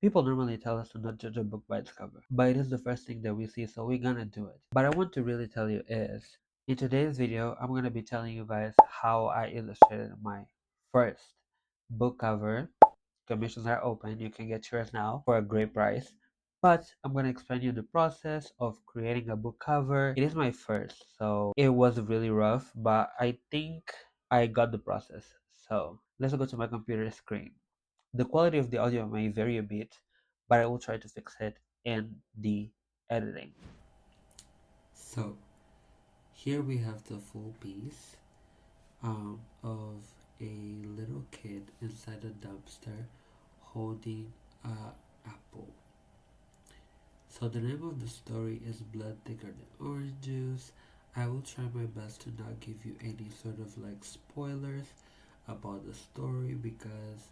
People normally tell us to not judge a book by its cover, but it is the first thing that we see, so we're gonna do it. But I want to really tell you is, in today's video, I'm gonna be telling you guys how I illustrated my first book cover. Commissions are open, you can get yours now for a great price. But I'm gonna explain you the process of creating a book cover. It is my first, so it was really rough, but I think I got the process. So let's go to my computer screen. The quality of the audio may vary a bit, but I will try to fix it in the editing. So here we have the full piece of a little kid inside a dumpster holding a apple. So the name of the story is Blood Thicker Than Orange Juice. I will try my best to not give you any sort of like spoilers about the story because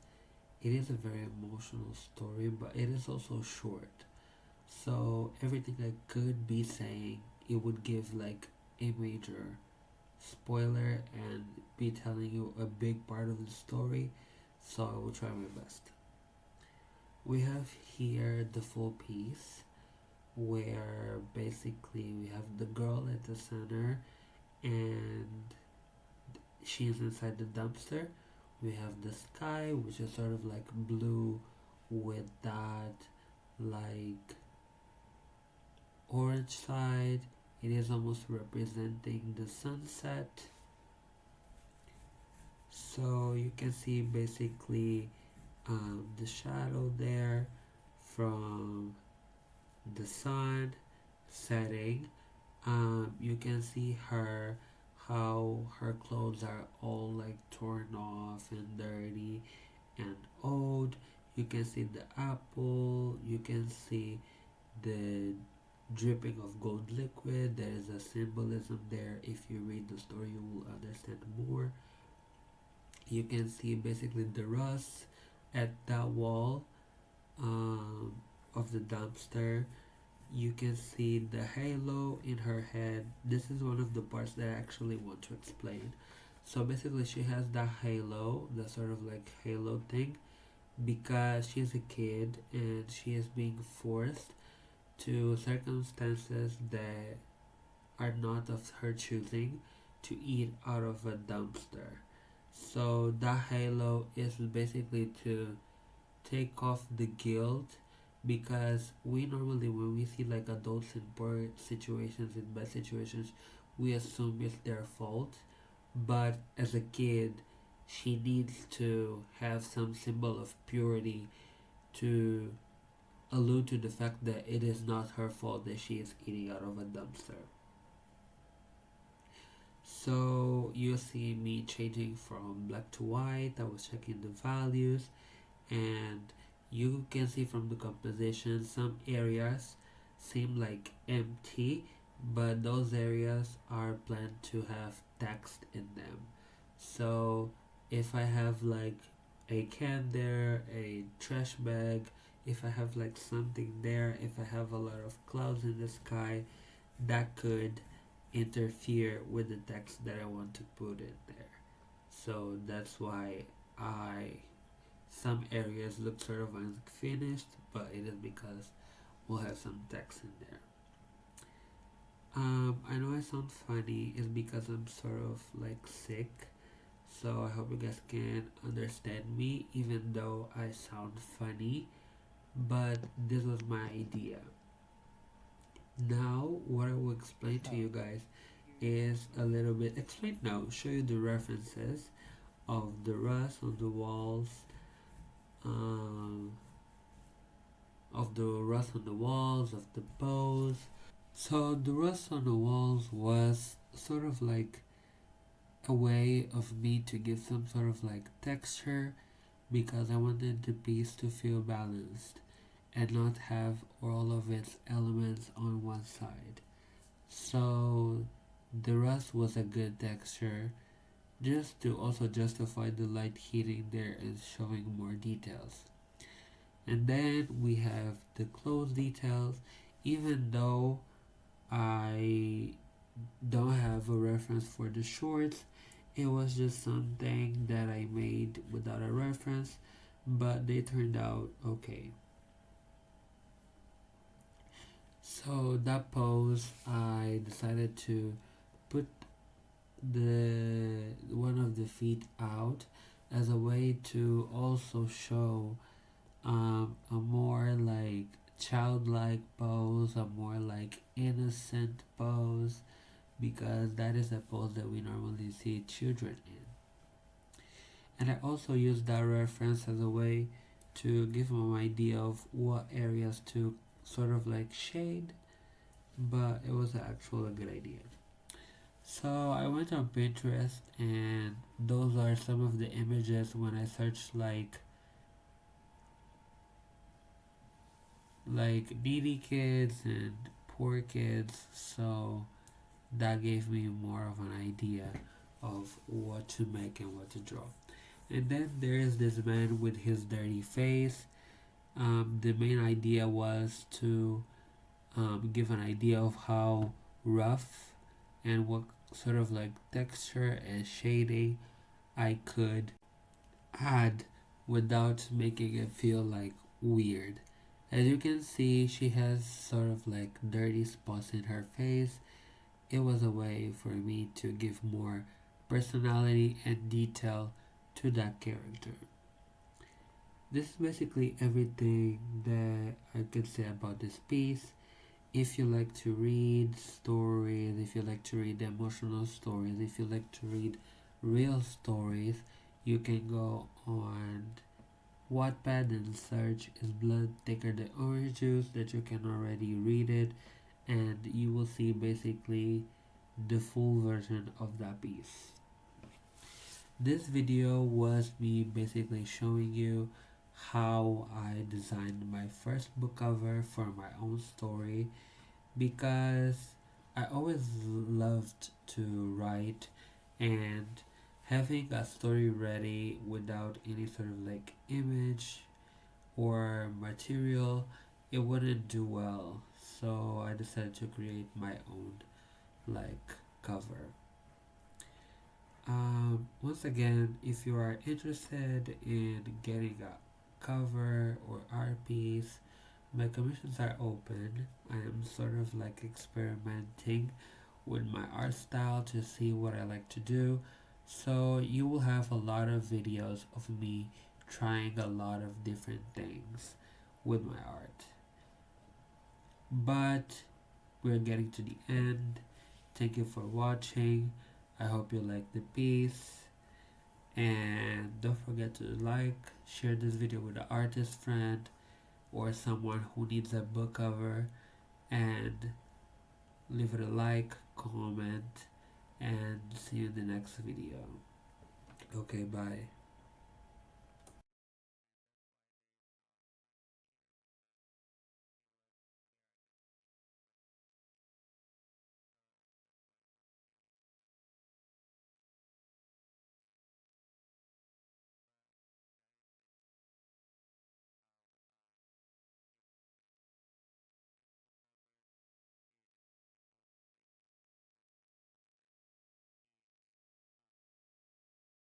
it is a very emotional story, but it is also short. So everything I could be saying, it would give like a major spoiler and be telling you a big part of the story. So I will try my best. We have here the full piece where basically we have the girl at the center and she is inside the dumpster. We have the sky, which is sort of like blue with that like orange side. It is almost representing the sunset. So you can see basically the shadow there from the sun setting. You can see her how her clothes are all like torn off and dirty and old. You can see the apple. You can see the dripping of gold liquid. There is a symbolism there. If you read the story, you will understand more. You can see basically the rust at that wall um, of the dumpster. You can see the halo in her head. This is one of the parts that I actually want to explain. So basically, she has that halo, the sort of like halo thing, because she's a kid and she is being forced to circumstances that are not of her choosing to eat out of a dumpster. So that halo is basically to take off the guilt because we normally when we see like adults in poor situations in bad situations we assume it's their fault, but as a kid she needs to have some symbol of purity to allude to the fact that it is not her fault that she is eating out of a dumpster. So you see me changing from black to white. I was checking the values and you can see from the composition some areas seem like empty, but those areas are planned to have text in them. So if I have like a can there, a trash bag, if I have like something there, if I have a lot of clouds in the sky, that could interfere with the text that I want to put in there. So that's why I some areas look sort of unfinished, but it is because we'll have some text in there. I know I sound funny, it's because I'm sort of like sick, so I hope you guys can understand me, even though I sound funny. But this was my idea. Now, what I will explain to you guys is a little bit explain now, show you the references of the rust on the walls, um, of the rust on the walls, of the bows. So the rust on the walls was sort of like a way of me to give some sort of like texture because I wanted the piece to feel balanced and not have all of its elements on one side. So the rust was a good texture just to also justify the light hitting there and showing more details. And then we have the clothes details. Even though I don't have a reference for the shorts, it was just something that I made without a reference, but they turned out okay. So that pose, I decided to put the one of the feet out as a way to also show a more like childlike pose, a more like innocent pose, because that is a pose that we normally see children in. And I also use that reference as a way to give them an idea of what areas to sort of like shade, but it was actually a good idea. So I went on Pinterest, and those are some of the images when I searched like needy kids and poor kids. So that gave me more of an idea of what to make and what to draw. And then there is this man with his dirty face. The main idea was to give an idea of how rough and what sort of like texture and shading I could add without making it feel like weird. As you can see, she has sort of like dirty spots in her face. It was a way for me to give more personality and detail to that character. This is basically everything that I could say about this piece. If you like to read stories, if you like to read emotional stories, if you like to read real stories, you can go on Wattpad and search Is Blood Thicker Than Orange Juice, that you can already read it, and you will see basically the full version of that piece. This video was me basically showing you how I designed my first book cover for my own story, because I always loved to write, and having a story ready without any sort of like image or material, it wouldn't do well. So I decided to create my own like cover. Once again, if you are interested in getting a cover or art piece, my commissions are open. I am sort of like experimenting with my art style to see what I like to do. So you will have a lot of videos of me trying a lot of different things with my art. But we're getting to the end. Thank you for watching. I hope you like the piece. And don't forget to like, share this video with an artist friend or someone who needs a book cover, and leave it a like, comment, and see you in the next video. Okay, bye.